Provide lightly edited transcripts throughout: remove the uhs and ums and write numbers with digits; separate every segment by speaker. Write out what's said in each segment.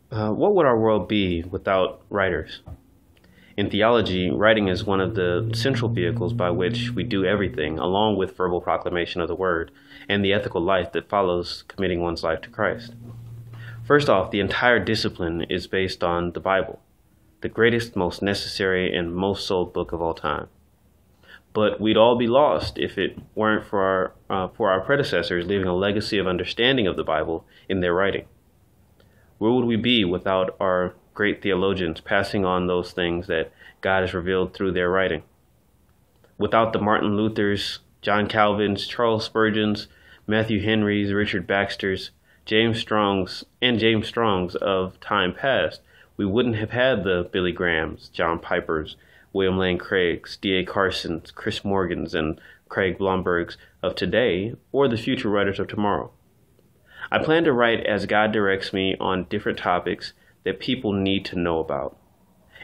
Speaker 1: What would our world be without writers? In theology, writing is one of the central vehicles by which we do everything, along with verbal proclamation of the word and the ethical life that follows committing one's life to Christ. First off, the entire discipline is based on the Bible, the greatest, most necessary, and most sold book of all time. But we'd all be lost if it weren't for our predecessors leaving a legacy of understanding of the Bible in their writing. Where would we be without our great theologians passing on those things that God has revealed through their writing? Without the Martin Luthers, John Calvins, Charles Spurgeons, Matthew Henrys, Richard Baxters, James Strongs of time past, we wouldn't have had the Billy Grahams, John Pipers, William Lane Craigs, D.A. Carsons, Chris Morgans, and Craig Blombergs of today, or the future writers of tomorrow. I plan to write as God directs me on different topics that people need to know about.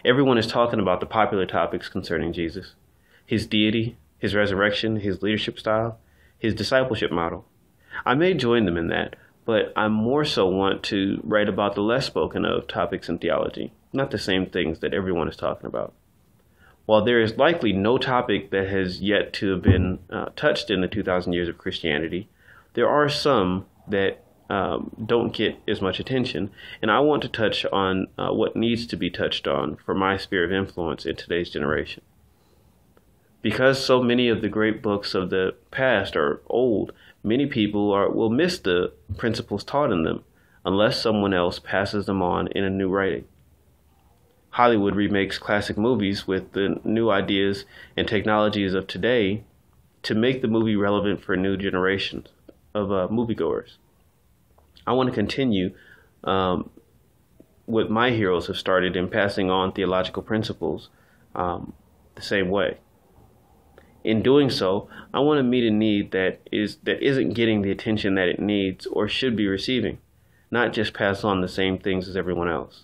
Speaker 1: Everyone is talking about the popular topics concerning Jesus, his deity, his resurrection, his leadership style, his discipleship model. I may join them in that, but I more so want to write about the less spoken of topics in theology, not the same things that everyone is talking about. While there is likely no topic that has yet to have been touched in the 2,000 years of Christianity, there are some that don't get as much attention, and I want to touch on what needs to be touched on for my sphere of influence in today's generation. Because so many of the great books of the past are old, many people will miss the principles taught in them unless someone else passes them on in a new writing. Hollywood remakes classic movies with the new ideas and technologies of today to make the movie relevant for new generations of moviegoers. I want to continue what my heroes have started in passing on theological principles the same way. In doing so, I want to meet a need that isn't getting the attention that it needs or should be receiving, not just pass on the same things as everyone else.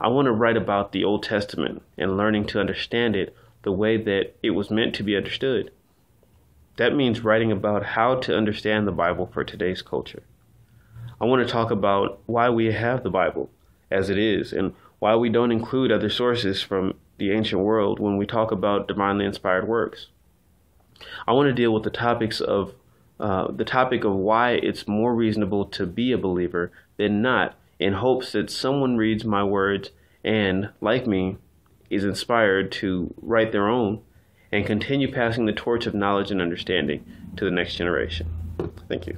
Speaker 1: I want to write about the Old Testament and learning to understand it the way that it was meant to be understood. That means writing about how to understand the Bible for today's culture. I want to talk about why we have the Bible as it is and why we don't include other sources from the ancient world when we talk about divinely inspired works. I want to deal with the topic of why it's more reasonable to be a believer than not, in hopes that someone reads my words and, like me, is inspired to write their own and continue passing the torch of knowledge and understanding to the next generation. Thank you.